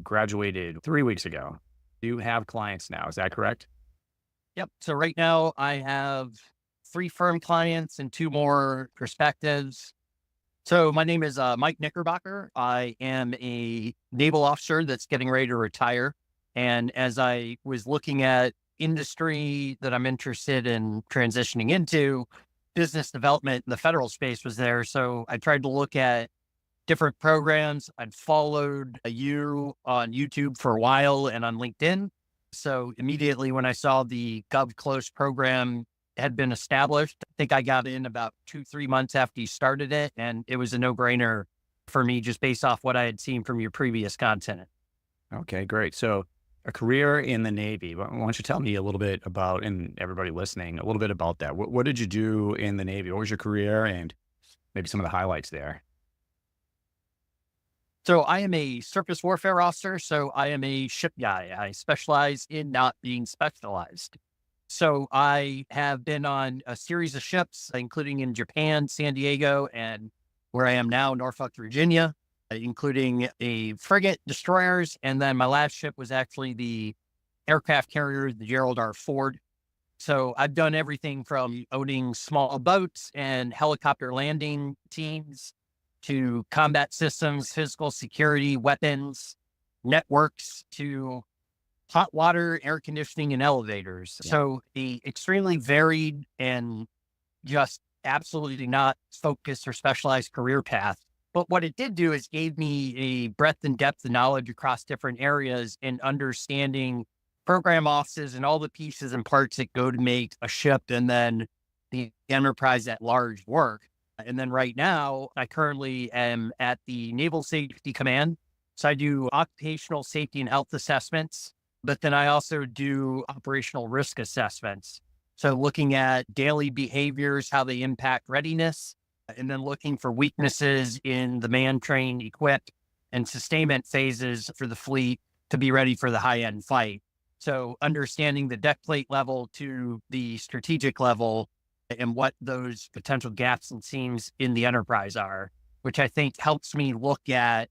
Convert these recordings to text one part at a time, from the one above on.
graduated 3 weeks ago. You have clients now. Is that correct? Yep. So right now I have three firm clients and two more perspectives. So my name is Mike Knickerbocker. I am a naval officer that's getting ready to retire. And as I was looking at industry that I'm interested in transitioning into, business development in the federal space was there. So I tried to look at different programs. I'd followed you on YouTube for a while and on LinkedIn. So immediately when I saw the GovClose program had been established, I think I got in about 2, 3 months after you started it. And it was a no-brainer for me just based off what I had seen from your previous content. Okay, great. So a career in the Navy. Why don't you tell me a little bit about, and everybody listening, a little bit about that. What did you do in the Navy? What was your career and maybe some of the highlights there? So I am a surface warfare officer. So I am a ship guy. I specialize in not being specialized. So I have been on a series of ships, including in Japan, San Diego, and where I am now, Norfolk, Virginia, including a frigate, destroyers. And then my last ship was actually the aircraft carrier, the Gerald R. Ford. So I've done everything from owning small boats and helicopter landing teams to combat systems, physical security, weapons, networks, to hot water, air conditioning, and elevators. Yeah. So the extremely varied and just absolutely not focused or specialized career path. But what it did do is gave me a breadth and depth of knowledge across different areas and understanding program offices and all the pieces and parts that go to make a ship and then the enterprise at large work. And then right now, I currently am at the Naval Safety Command. So I do occupational safety and health assessments, but then I also do operational risk assessments. So looking at daily behaviors, how they impact readiness, and then looking for weaknesses in the man, train, equip, and sustainment phases for the fleet to be ready for the high-end fight. So understanding the deck plate level to the strategic level and what those potential gaps and seams in the enterprise are, which I think helps me look at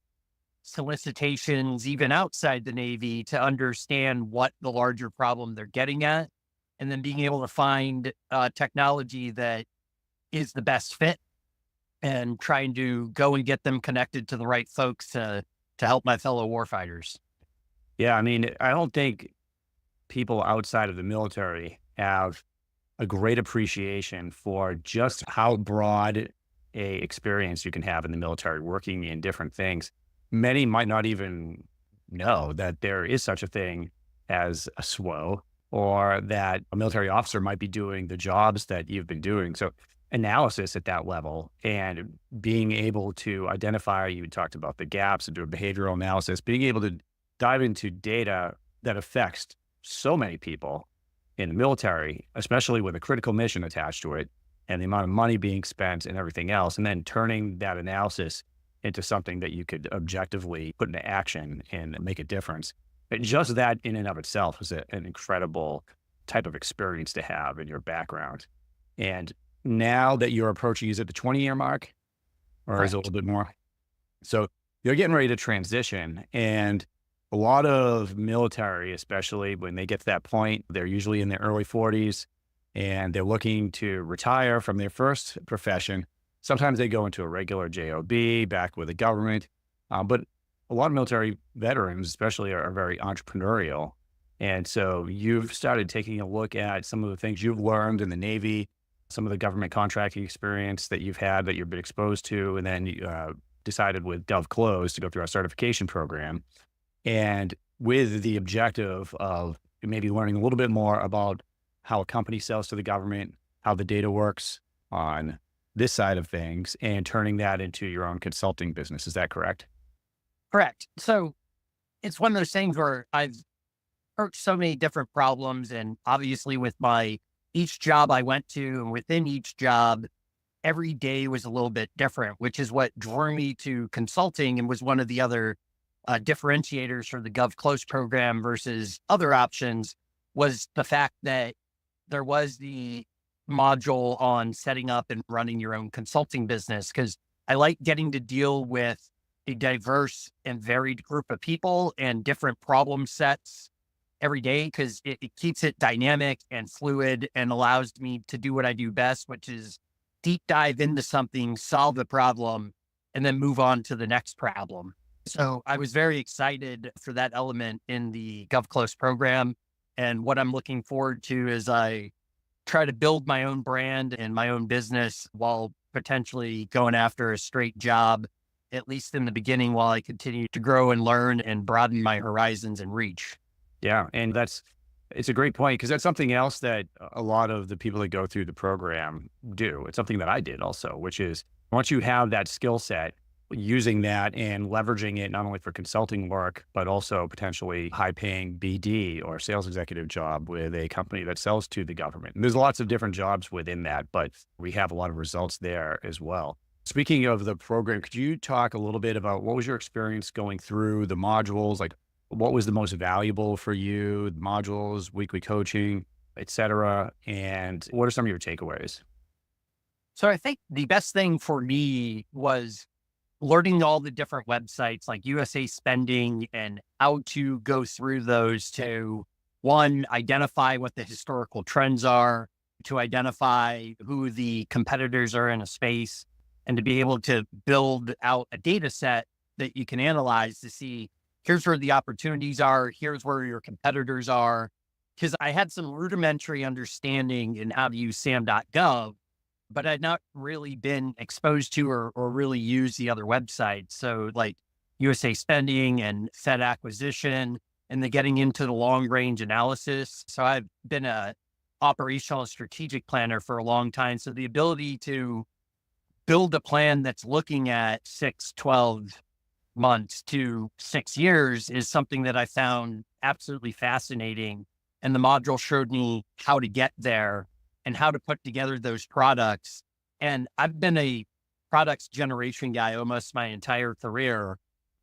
solicitations even outside the Navy to understand what the larger problem they're getting at, and then being able to find technology that is the best fit and trying to go and get them connected to the right folks to help my fellow warfighters. Yeah, I mean, I don't think people outside of the military have a great appreciation for just how broad a experience you can have in the military working in different things. Many might not even know that there is such a thing as a SWO, or that a military officer might be doing the jobs that you've been doing. So analysis at that level and being able to identify, you talked about the gaps and do a behavioral analysis, being able to dive into data that affects so many people in the military, especially with a critical mission attached to it and the amount of money being spent and everything else, and then turning that analysis into something that you could objectively put into action and make a difference. But just that in and of itself is an incredible type of experience to have in your background. And now that you're approaching, is it the 20-year mark or is it a Correct. little bit more? So you're getting ready to transition, and a lot of military, especially when they get to that point, they're usually in their early 40s and they're looking to retire from their first profession. Sometimes they go into a regular job back with the government, but a lot of military veterans, especially, are very entrepreneurial. And so you've started taking a look at some of the things you've learned in the Navy, some of the government contracting experience that you've had, that you've been exposed to, and then you decided with GovClose to go through our certification program. And with the objective of maybe learning a little bit more about how a company sells to the government, how the data works on this side of things, and turning that into your own consulting business. Is that correct? Correct. So it's one of those things where I've approached so many different problems. And obviously with each job I went to and within each job, every day was a little bit different, which is what drew me to consulting and was one of the other differentiators for the GovClose program versus other options, was the fact that there was the module on setting up and running your own consulting business. Cause I like getting to deal with a diverse and varied group of people and different problem sets every day because it keeps it dynamic and fluid and allows me to do what I do best, which is deep dive into something, solve the problem, and then move on to the next problem. So I was very excited for that element in the GovClose program. And what I'm looking forward to is I try to build my own brand and my own business while potentially going after a straight job, at least in the beginning, while I continue to grow and learn and broaden my horizons and reach. Yeah. And it's a great point because that's something else that a lot of the people that go through the program do. It's something that I did also, which is once you have that skill set, using that and leveraging it not only for consulting work, but also potentially high paying BD or sales executive job with a company that sells to the government. And there's lots of different jobs within that, but we have a lot of results there as well. Speaking of the program, could you talk a little bit about what was your experience going through the modules? Like what was the most valuable for you, the modules, weekly coaching, et cetera? And what are some of your takeaways? So I think the best thing for me was learning all the different websites like USA Spending and how to go through those to, one, identify what the historical trends are, to identify who the competitors are in a space, and to be able to build out a data set that you can analyze to see, here's where the opportunities are, here's where your competitors are. Because I had some rudimentary understanding in how to use SAM.gov, but I'd not really been exposed to or really used the other websites. So like USA Spending and Fed Acquisition, and then getting into the long range analysis. So I've been a operational and strategic planner for a long time. So the ability to build a plan that's looking at 6, 12 months to 6 years is something that I found absolutely fascinating. And the module showed me how to get there and how to put together those products. And I've been a products generation guy almost my entire career,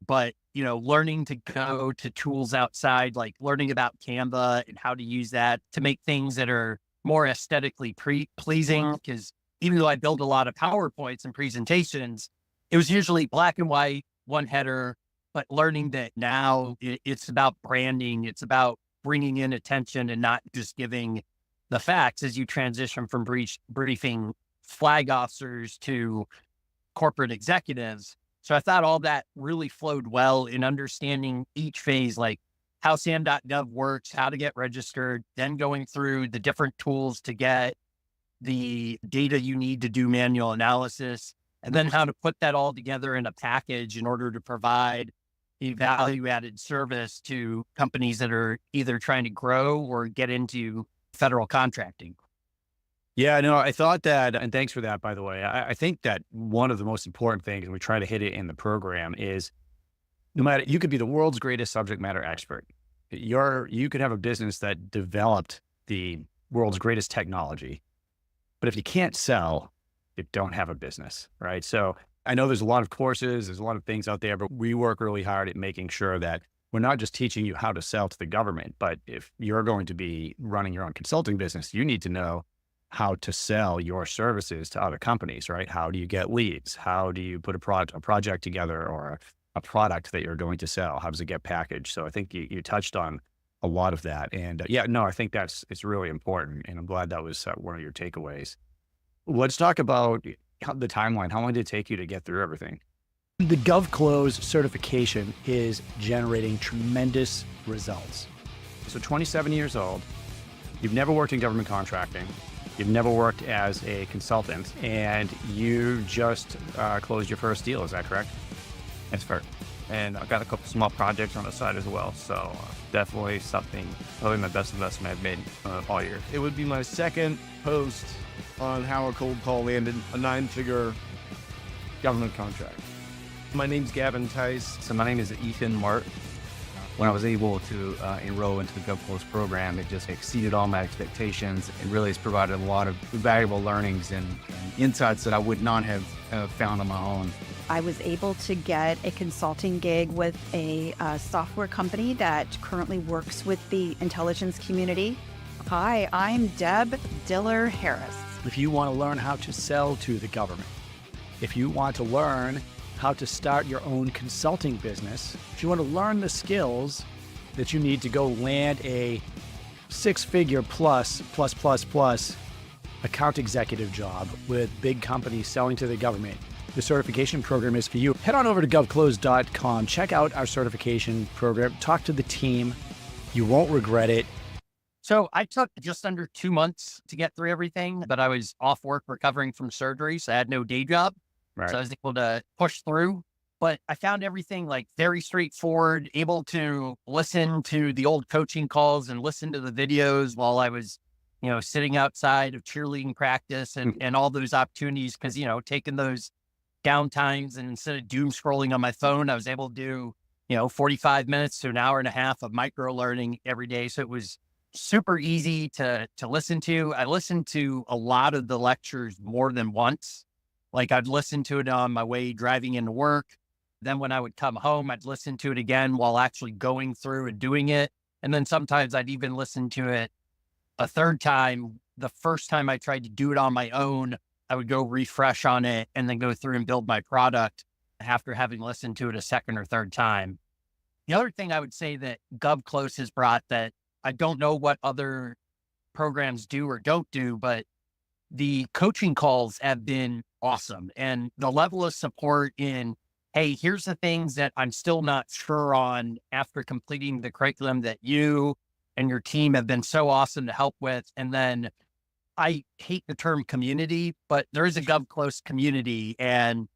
but, learning to go to tools outside, like learning about Canva and how to use that to make things that are more aesthetically pleasing. Because even though I build a lot of PowerPoints and presentations, it was usually black and white, one header, but learning that now it's about branding. It's about bringing in attention and not just giving the facts as you transition from briefing flag officers to corporate executives. So I thought all that really flowed well in understanding each phase, like how SAM.gov works, how to get registered, then going through the different tools to get the data you need to do manual analysis, and then how to put that all together in a package in order to provide a value-added service to companies that are either trying to grow or get into federal contracting. Yeah, no, I thought that, and thanks for that, by the way. I think that one of the most important things, and we try to hit it in the program, is no matter, you could be the world's greatest subject matter expert. You could have a business that developed the world's greatest technology, but if you can't sell, you don't have a business, right? So I know there's a lot of courses, there's a lot of things out there, but we work really hard at making sure that we're not just teaching you how to sell to the government, but if you're going to be running your own consulting business, you need to know how to sell your services to other companies, right? How do you get leads? How do you put a project together or a product that you're going to sell? How does it get packaged? So I think you touched on a lot of that. And I think it's really important. And I'm glad that was one of your takeaways. Let's talk about the timeline. How long did it take you to get through everything? The GovClose certification is generating tremendous results. So 27 years old, you've never worked in government contracting, you've never worked as a consultant, and you just closed your first deal. Is that correct? That's fair. And I've got a couple small projects on the side as well. So definitely probably my best investment I've made all year. It would be my second post on how a cold call landed a 9-figure government contract. My name's Gavin Tice. So my name is Ethan Mart. When I was able to enroll into the GovClose program, it just exceeded all my expectations and really has provided a lot of valuable learnings and insights that I would not have found on my own. I was able to get a consulting gig with a software company that currently works with the intelligence community. Hi, I'm Deb Diller-Harris. If you want to learn how to sell to the government, if you want to learn how to start your own consulting business, if you want to learn the skills that you need to go land a six-figure plus account executive job with big companies selling to the government, the certification program is for you. Head on over to govclose.com, check out our certification program, talk to the team. You won't regret it. So I took just under 2 months to get through everything, but I was off work recovering from surgery, so I had no day job. Right. So I was able to push through, but I found everything like very straightforward, able to listen to the old coaching calls and listen to the videos while I was, sitting outside of cheerleading practice and all those opportunities. Cause, taking those downtimes and instead of doom scrolling on my phone, I was able to do, 45 minutes to an hour and a half of micro learning every day. So it was super easy to listen to. I listened to a lot of the lectures more than once. Like I'd listen to it on my way driving into work. Then when I would come home, I'd listen to it again while actually going through and doing it. And then sometimes I'd even listen to it a third time. The first time I tried to do it on my own, I would go refresh on it and then go through and build my product after having listened to it a second or third time. The other thing I would say that GovClose has brought that I don't know what other programs do or don't do, but the coaching calls have been awesome. And the level of support in, hey, here's the things that I'm still not sure on after completing the curriculum that you and your team have been so awesome to help with. And then I hate the term community, but there is a GovClose community, and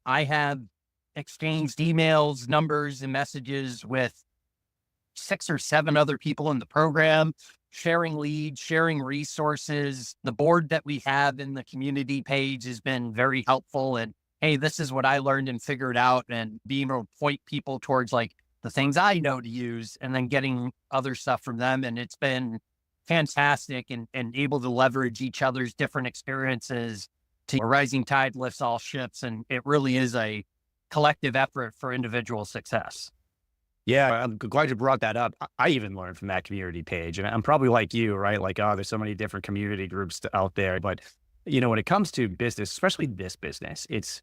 I have exchanged emails, numbers, and messages with 6 or 7 other people in the program, sharing leads, sharing resources. The board that we have in the community page has been very helpful. And hey, this is what I learned and figured out, and being able to point people towards like the things I know to use and then getting other stuff from them. And it's been fantastic and able to leverage each other's different experiences to a rising tide lifts all ships. And it really is a collective effort for individual success. Yeah, I'm glad you brought that up. I even learned from that community page, and I'm probably like you, right? Like, oh, there's so many different community groups out there. But, when it comes to business, especially this business, it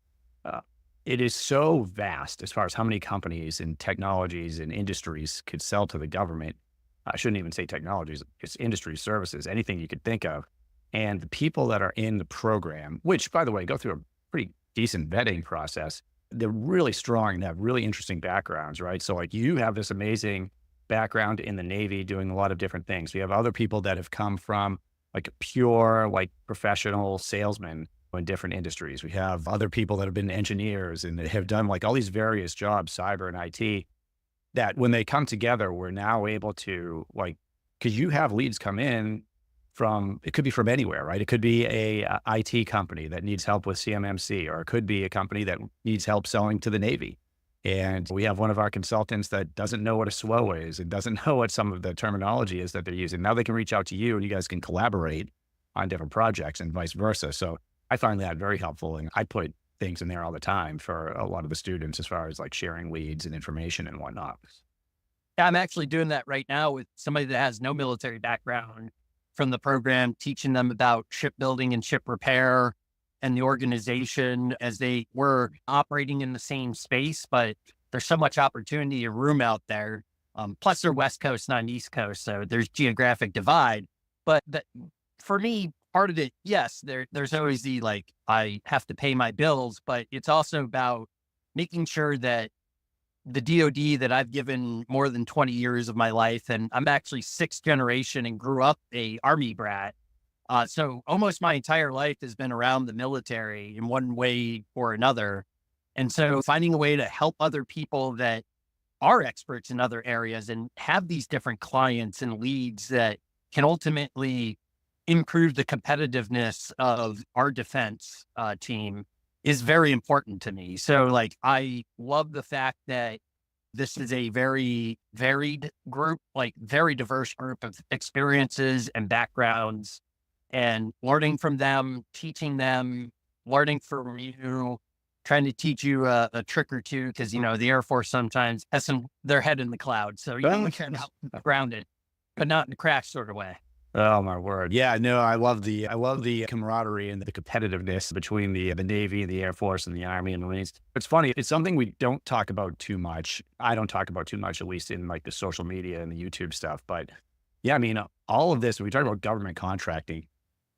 is so vast as far as how many companies and technologies and industries could sell to the government. I shouldn't even say technologies, it's industry services, anything you could think of. And the people that are in the program, which, by the way, go through a pretty decent vetting process, they're really strong and have really interesting backgrounds, right? So like you have this amazing background in the Navy doing a lot of different things. We have other people that have come from like pure, like professional salesmen in different industries. We have other people that have been engineers and have done like all these various jobs, cyber and IT, that when they come together, we're now able to like, because you have leads come in from, it could be from anywhere, right? It could be a IT company that needs help with CMMC, or it could be a company that needs help selling to the Navy. And we have one of our consultants that doesn't know what a SWO is and doesn't know what some of the terminology is that they're using. Now they can reach out to you and you guys can collaborate on different projects and vice versa. So I find that very helpful. And I put things in there all the time for a lot of the students as far as like sharing leads and information and whatnot. Yeah, I'm actually doing that right now with somebody that has no military background from the program, teaching them about shipbuilding and ship repair and the organization as they were operating in the same space, but there's so much opportunity and room out there. Plus they're West Coast, not East Coast. So there's geographic divide, but for me, part of it, yes, there's always the, like, I have to pay my bills, but it's also about making sure that the DoD that I've given more than 20 years of my life, and I'm actually 6th generation and grew up a Army brat. So almost my entire life has been around the military in one way or another. And so finding a way to help other people that are experts in other areas and have these different clients and leads that can ultimately improve the competitiveness of our defense team is very important to me. So like, I love the fact that this is a very varied group, like very diverse group of experiences and backgrounds, and learning from them, teaching them, learning from you, trying to teach you a trick or two. Cause the Air Force sometimes has their head in the clouds. So you can help ground it, but not in a crash sort of way. Oh my word. Yeah, no, I love the camaraderie and the competitiveness between the Navy and the Air Force and the Army and Marines. It's funny. It's something we don't talk about too much. I don't talk about too much, at least in like the social media and the YouTube stuff. But yeah, I mean, all of this, when we talk about government contracting,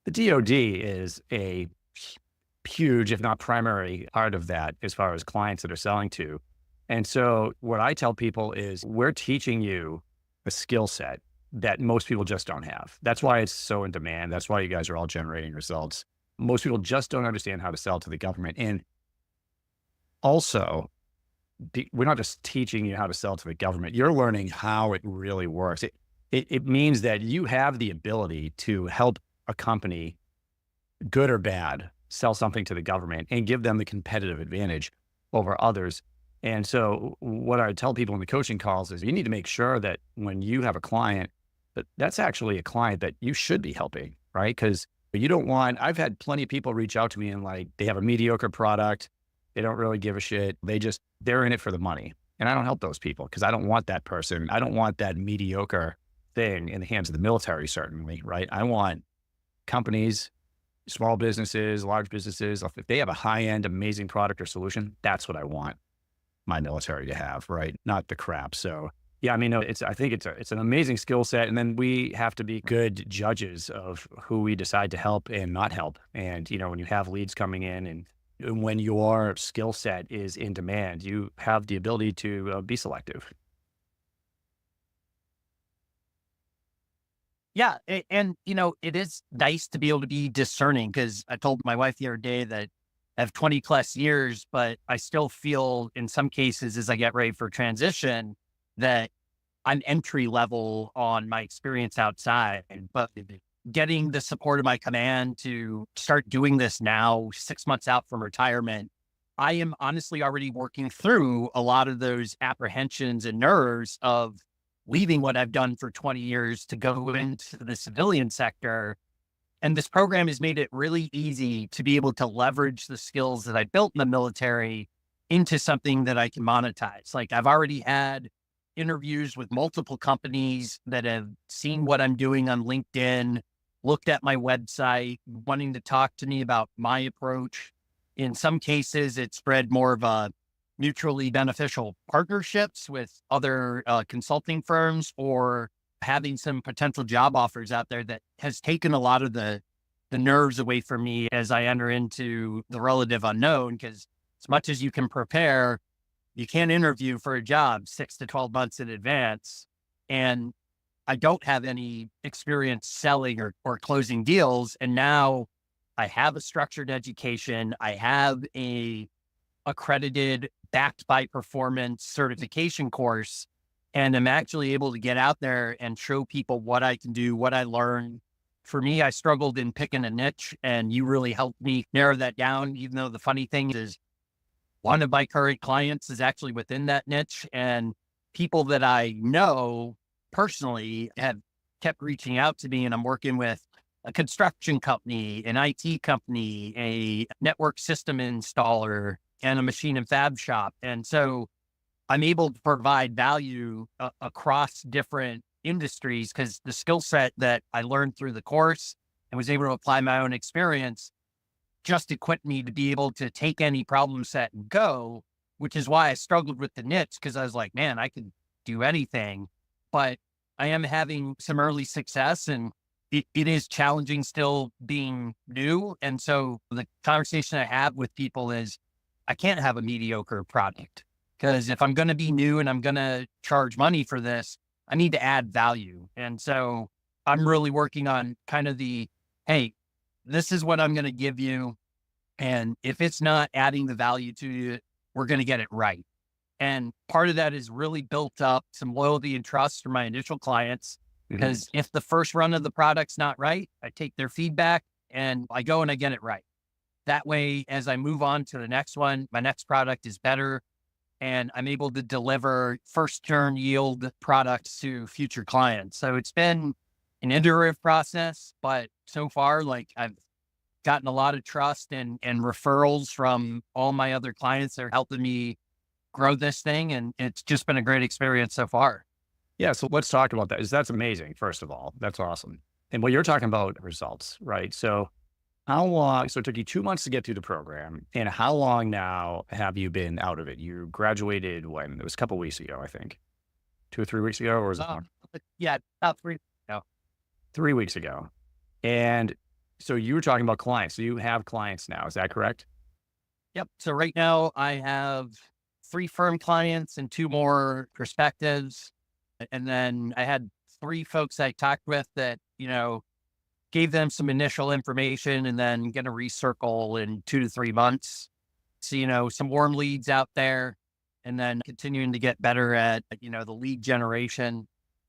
the DoD is a huge, if not primary part of that as far as clients that are selling to. And so what I tell people is we're teaching you a skill set that most people just don't have. That's why it's so in demand. That's why you guys are all generating results. Most people just don't understand how to sell to the government. And also, we're not just teaching you how to sell to the government. You're learning how it really works. It means that you have the ability to help a company, good or bad, sell something to the government and give them the competitive advantage over others. And so what I tell people in the coaching calls is you need to make sure that when you have a client, that's actually a client that you should be helping, right? Because you don't want, I've had plenty of people reach out to me and like, they have a mediocre product. They don't really give a shit. They're in it for the money. And I don't help those people because I don't want that person. I don't want that mediocre thing in the hands of the military, certainly, right? I want companies, small businesses, large businesses, if they have a high-end, amazing product or solution, that's what I want my military to have, right? Not the crap. So yeah, I mean, I think it's an amazing skill set. And then we have to be good judges of who we decide to help and not help. And, when you have leads coming in and when your skill set is in demand, you have the ability to be selective. Yeah. And, it is nice to be able to be discerning because I told my wife the other day that I have 20 plus years, but I still feel in some cases as I get ready for transition that I'm entry level on my experience outside, but getting the support of my command to start doing this now, 6 months out from retirement, I am honestly already working through a lot of those apprehensions and nerves of leaving what I've done for 20 years to go into the civilian sector. And this program has made it really easy to be able to leverage the skills that I built in the military into something that I can monetize. Like I've already had interviews with multiple companies that have seen what I'm doing on LinkedIn, looked at my website, wanting to talk to me about my approach. In some cases, it's bred more of a mutually beneficial partnerships with other consulting firms or having some potential job offers out there that has taken a lot of the nerves away from me as I enter into the relative unknown. Because as much as you can prepare, you can't interview for a job 6 to 12 months in advance. And I don't have any experience selling or closing deals. And now I have a structured education. I have a accredited, backed by performance certification course. And I'm actually able to get out there and show people what I can do, what I learned. For me, I struggled in picking a niche and you really helped me narrow that down, even though the funny thing is one of my current clients is actually within that niche and people that I know personally have kept reaching out to me and I'm working with a construction company, an IT company, a network system installer, and a machine and fab shop. And so I'm able to provide value across different industries because the skill set that I learned through the course and was able to apply my own experience just equipped me to be able to take any problem set and go, which is why I struggled with the niche because I was like, man, I could do anything, but I am having some early success and it is challenging still being new. And so the conversation I have with people is I can't have a mediocre product. Because if I'm going to be new and I'm going to charge money for this, I need to add value. And so I'm really working on kind of hey, this is what I'm going to give you. And if it's not adding the value to you, we're going to get it right. And part of that is really built up some loyalty and trust from my initial clients. Because if the first run of the product's not right, I take their feedback and I go and I get it right. That way, as I move on to the next one, my next product is better. And I'm able to deliver first turn yield products to future clients. So it's been an iterative process, but so far, like I've gotten a lot of trust and referrals from all my other clients that are helping me grow this thing. And it's just been a great experience so far. Yeah. So let's talk about that. That's amazing. First of all, that's awesome. And what you're talking about results, right? So how long, so it took you 2 months to get through the program. And how long now have you been out of it? You graduated when? It was a couple weeks ago, I think. 2 or 3 weeks ago, or was it more? Yeah, about three. No. 3 weeks ago. And so you were talking about clients. So you have clients now. Is that correct? Yep. So right now I have 3 firm clients and 2 more perspectives. And then I had 3 folks I talked with that, gave them some initial information and then going to recircle in 2 to 3 months. So, some warm leads out there and then continuing to get better at, the lead generation.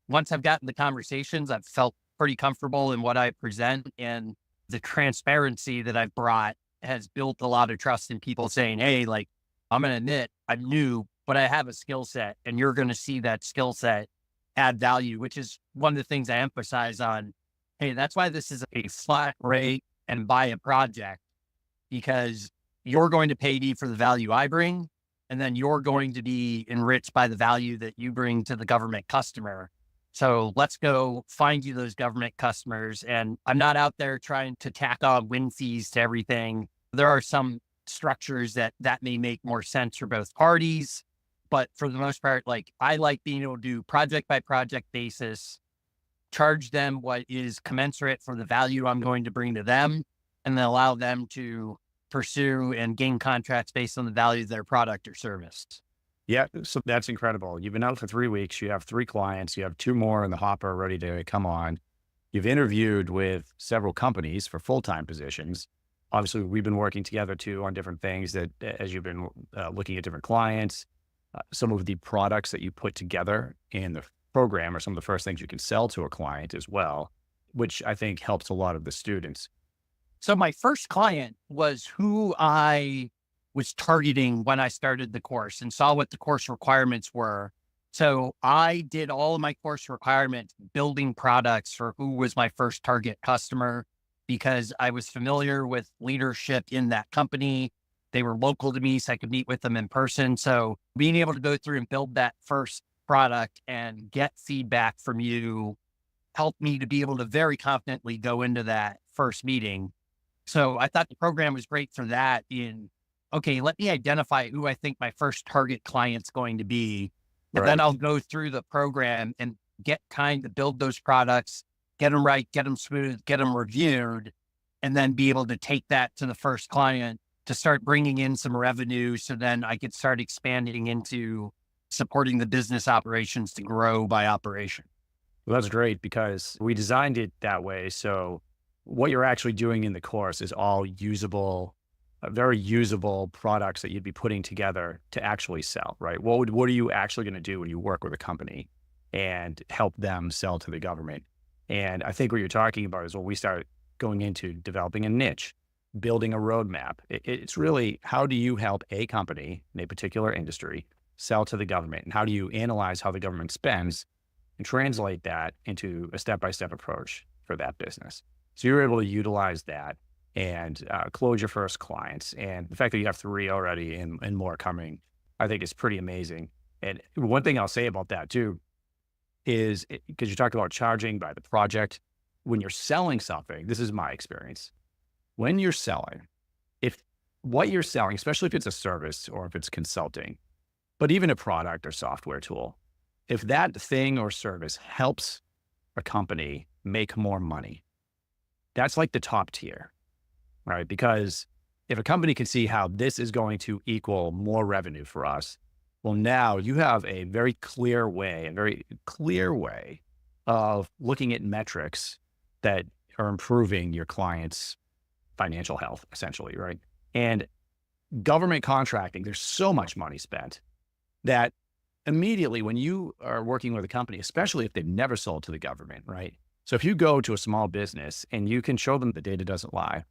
Once I've gotten the conversations, I've felt pretty comfortable in what I present, and the transparency that I've brought has built a lot of trust in people saying, hey, like, I'm going to admit I'm new, but I have a skill set and you're going to see that skill set add value, which is one of the things I emphasize on. Hey, that's why this is a flat rate and buy a project, because you're going to pay me for the value I bring, and then you're going to be enriched by the value that you bring to the government customer. So let's go find you those government customers. And I'm not out there trying to tack on win fees to everything. There are some structures that may make more sense for both parties. But for the most part, like, I like being able to do project by project basis, charge them what is commensurate for the value I'm going to bring to them, and then allow them to pursue and gain contracts based on the value of their product or service. Yeah. So that's incredible. You've been out for 3 weeks. You have 3 clients. You have 2 more in the hopper ready to come on. You've interviewed with several companies for full-time positions. Obviously, we've been working together too on different things that, as you've been looking at different clients, some of the products that you put together in the program are some of the first things you can sell to a client as well, which I think helps a lot of the students. So my first client was who I was targeting when I started the course and saw what the course requirements were. So I did all of my course requirements building products for who was my first target customer, because I was familiar with leadership in that company. They were local to me, so I could meet with them in person. So being able to go through and build that first product and get feedback from you helped me to be able to very confidently go into that first meeting. So I thought the program was great for that. Okay, let me identify who I think my first target client's going to be. And then I'll go through the program and get time to build those products, get them right, get them smooth, get them reviewed, and then be able to take that to the first client to start bringing in some revenue. So then I could start expanding into supporting the business operations to grow by operation. Well, that's great, because we designed it that way. So what you're actually doing in the course is all usable, very usable products that you'd be putting together to actually sell, right? What are you actually going to do when you work with a company and help them sell to the government? And I think what you're talking about is when we start going into developing a niche, building a roadmap. It's really, how do you help a company in a particular industry sell to the government? And how do you analyze how the government spends and translate that into a step-by-step approach for that business? So you're able to utilize that and close your first clients. And the fact that you have 3 already and more coming, I think is pretty amazing. And one thing I'll say about that too is, because you talked about charging by the project, when you're selling something, this is my experience. When you're selling, if what you're selling, especially if it's a service or if it's consulting, but even a product or software tool, if that thing or service helps a company make more money, that's like the top tier, right? Because if a company can see how this is going to equal more revenue for us, well, now you have a very clear way of looking at metrics that are improving your client's financial health, essentially, right? And government contracting, there's so much money spent that immediately when you are working with a company, especially if they've never sold to the government, right? So if you go to a small business and you can show them the data doesn't lie,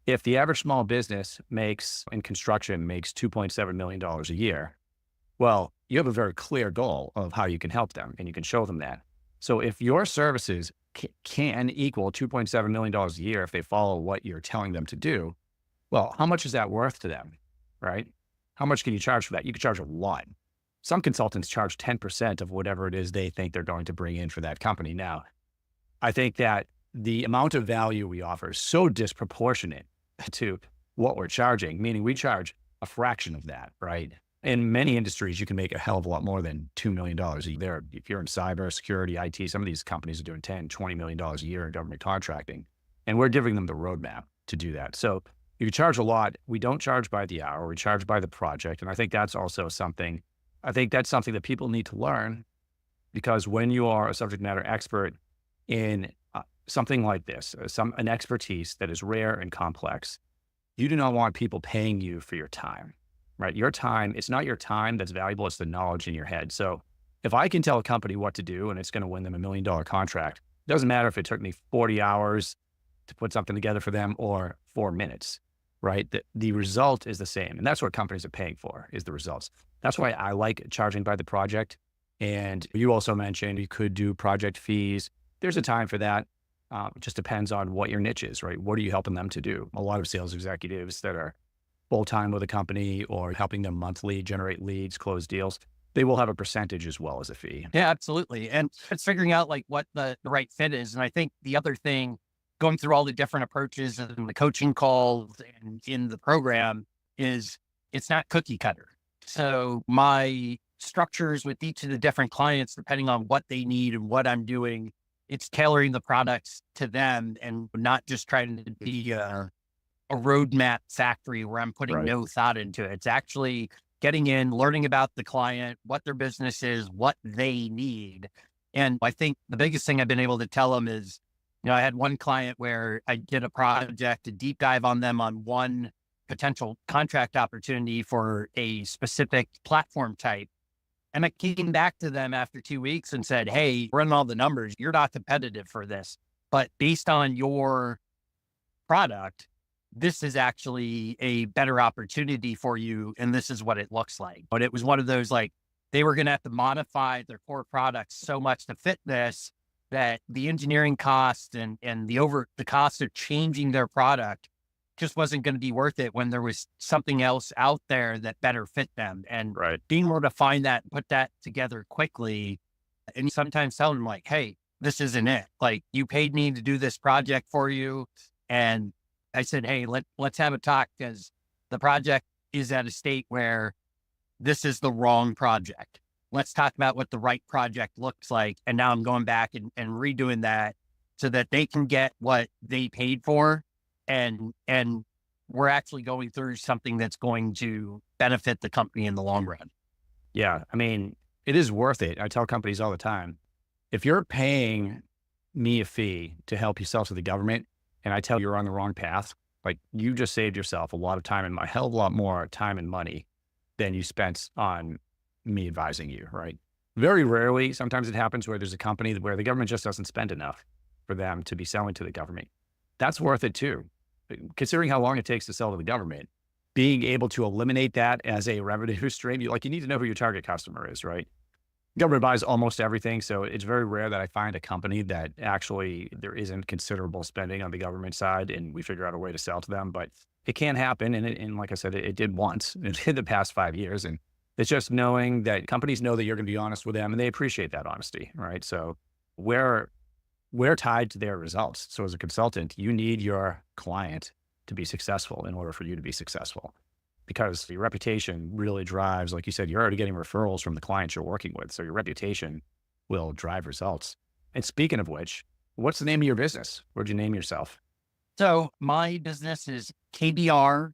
if the average small business in construction makes $2.7 million a year, well, you have a very clear goal of how you can help them, and you can show them that. So if your services can equal $2.7 million a year if they follow what you're telling them to do, well, how much is that worth to them, right? How much can you charge for that? You can charge a lot. Some consultants charge 10% of whatever it is they think they're going to bring in for that company. Now, I think that the amount of value we offer is so disproportionate to what we're charging, meaning we charge a fraction of that, right? In many industries, you can make a hell of a lot more than $2 million a year. If you're in cyber, security, IT, some of these companies are doing $10, $20 million a year in government contracting, and we're giving them the roadmap to do that. So you charge a lot. We don't charge by the hour. We charge by the project. And I think that's also something, that people need to learn, because when you are a subject matter expert in something like this, an expertise that is rare and complex, you do not want people paying you for your time, right? Your time, it's not your time that's valuable, it's the knowledge in your head. So if I can tell a company what to do and it's going to win them $1 million contract, it doesn't matter if it took me 40 hours to put something together for them or 4 minutes, right? The result is the same. And that's what companies are paying for, is the results. That's why I like charging by the project. And you also mentioned you could do project fees. There's a time for that. It just depends on what your niche is, right? What are you helping them to do? A lot of sales executives that are full-time with a company or helping them monthly generate leads, close deals, they will have a percentage as well as a fee. Yeah, absolutely. And it's figuring out like what the right fit is. And I think the other thing, going through all the different approaches and the coaching calls and in the program, is it's not cookie cutter. So my structures with each of the different clients, depending on what they need and what I'm doing, it's tailoring the products to them and not just trying to be a roadmap factory where I'm putting no thought into it. It's actually getting in, learning about the client, what their business is, what they need. And I think the biggest thing I've been able to tell them is, I had one client where I did a project, a deep dive on them on one potential contract opportunity for a specific platform type. And I came back to them after 2 weeks and said, hey, run all the numbers. You're not competitive for this, but based on your product, this is actually a better opportunity for you. And this is what it looks like. But it was one of those, like, they were going to have to modify their core products so much to fit this, that the engineering cost and the cost of changing their product just wasn't going to be worth it when there was something else out there that better fit them. And being able to find that and put that together quickly, and sometimes tell them like, hey, this isn't it. Like, you paid me to do this project for you. And I said, hey, let's have a talk, because the project is at a state where this is the wrong project. Let's talk about what the right project looks like. And now I'm going back and redoing that so that they can get what they paid for. And we're actually going through something that's going to benefit the company in the long run. Yeah. I mean, it is worth it. I tell companies all the time, if you're paying me a fee to help you sell to the government, and I tell you you're on the wrong path, like, you just saved yourself a lot of time and a hell of a lot more time and money than you spent on me advising you, right? Very rarely, sometimes it happens where there's a company where the government just doesn't spend enough for them to be selling to the government. That's worth it too. Considering how long it takes to sell to the government, being able to eliminate that as a revenue stream, you need to know who your target customer is, right? Government buys almost everything. So it's very rare that I find a company that actually there isn't considerable spending on the government side and we figure out a way to sell to them, but it can happen. And like I said, it did once in the past 5 years. And it's just knowing that companies know that you're going to be honest with them and they appreciate that honesty, right? So we're tied to their results. So as a consultant, you need your client to be successful in order for you to be successful, because your reputation really drives, like you said, you're already getting referrals from the clients you're working with. So your reputation will drive results. And speaking of which, what's the name of your business? Where'd you name yourself? So my business is KBR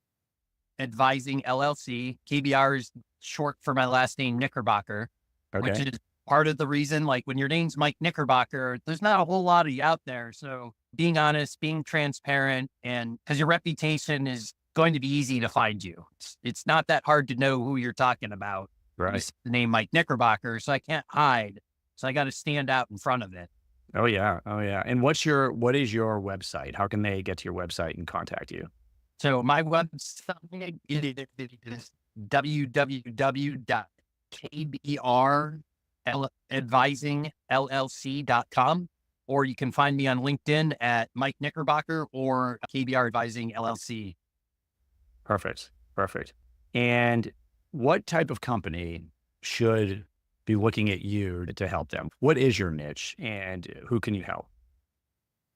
Advising LLC. KBR is short for my last name, Knickerbocker, which is part of the reason, like, when your name's Mike Knickerbocker, there's not a whole lot of you out there. So being honest, being transparent, and because your reputation is going to be easy to find you. It's not that hard to know who you're talking about. Right. The name Mike Knickerbocker, so I can't hide. So I got to stand out in front of it. Oh yeah. And what is your website? How can they get to your website and contact you? So my website is www.kbradvisingllc.com, or you can find me on LinkedIn at Mike Knickerbocker or KBR Advising LLC. Perfect. And what type of company should be looking at you to help them? What is your niche and who can you help?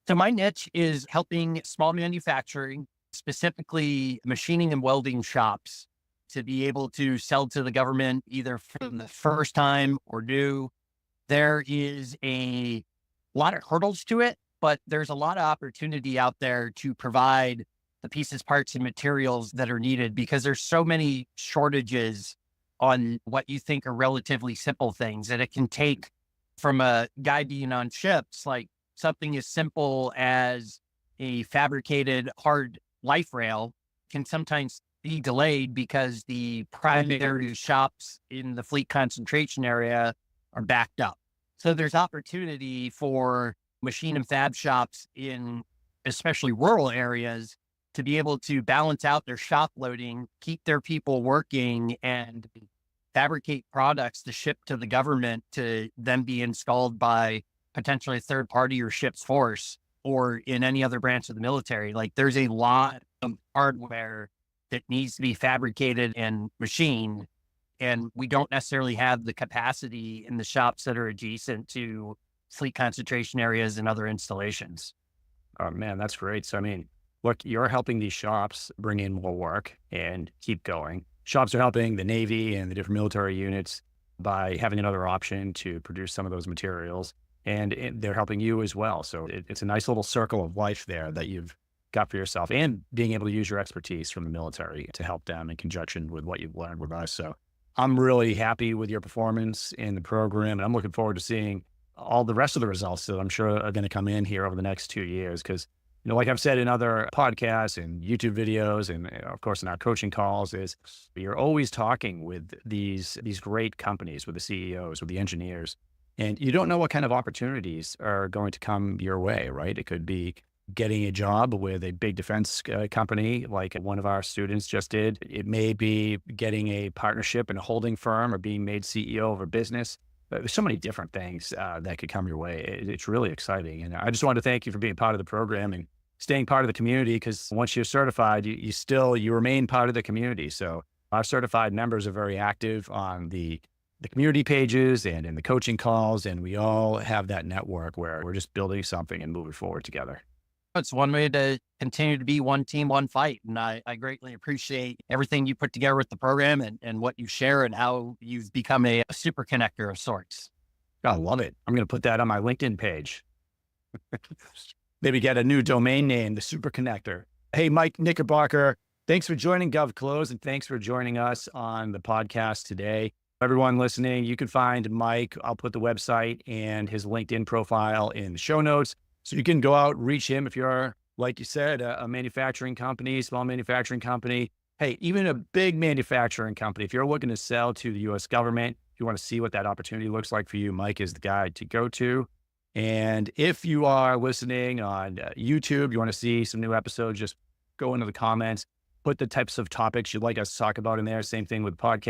So my niche is helping small manufacturing, specifically machining and welding shops, to be able to sell to the government either for the first time or new. There is a lot of hurdles to it, but there's a lot of opportunity out there to provide the pieces, parts, and materials that are needed because there's so many shortages on what you think are relatively simple things that it can take from a guy being on ships, like something as simple as a fabricated hard life rail can sometimes be delayed because the primary shops in the fleet concentration area are backed up. So there's opportunity for machine and fab shops in especially rural areas to be able to balance out their shop loading, keep their people working, and fabricate products to ship to the government to then be installed by potentially a third party or ship's force or in any other branch of the military. Like there's a lot of hardware that needs to be fabricated and machined, and we don't necessarily have the capacity in the shops that are adjacent to fleet concentration areas and other installations. Oh man, that's great. So, I mean, look, you're helping these shops bring in more work and keep going. Shops are helping the Navy and the different military units by having another option to produce some of those materials. And they're helping you as well. So it's a nice little circle of life there that you've got for yourself and being able to use your expertise from the military to help them in conjunction with what you've learned with us. So I'm really happy with your performance in the program. And I'm looking forward to seeing all the rest of the results that I'm sure are going to come in here over the next 2 years. Because, you know, like I've said in other podcasts and YouTube videos, and of course in our coaching calls, is you're always talking with these great companies, with the CEOs, with the engineers, and you don't know what kind of opportunities are going to come your way, right? It could be getting a job with a big defense company like one of our students just did. It may be getting a partnership in a holding firm or being made CEO of a business. There's so many different things that could come your way. It's really exciting. And I just wanted to thank you for being part of the program and staying part of the community, because once you're certified, you remain part of the community. So our certified members are very active on the community pages and in the coaching calls. And we all have that network where we're just building something and moving forward together. It's one way to continue to be one team, one fight. And I greatly appreciate everything you put together with the program and what you share and how you've become a super connector of sorts. I love it. I'm going to put that on my LinkedIn page. Maybe get a new domain name, the Super Connector. Hey, Mike Knickerbocker, thanks for joining GovClose and thanks for joining us on the podcast today. Everyone listening, you can find Mike. I'll put the website and his LinkedIn profile in the show notes. So you can go out, reach him if you're, like you said, a manufacturing company, small manufacturing company. Hey, even a big manufacturing company, if you're looking to sell to the U.S. government, if you want to see what that opportunity looks like for you, Mike is the guy to go to. And if you are listening on YouTube, you want to see some new episodes, just go into the comments, put the types of topics you'd like us to talk about in there. Same thing with podcasts.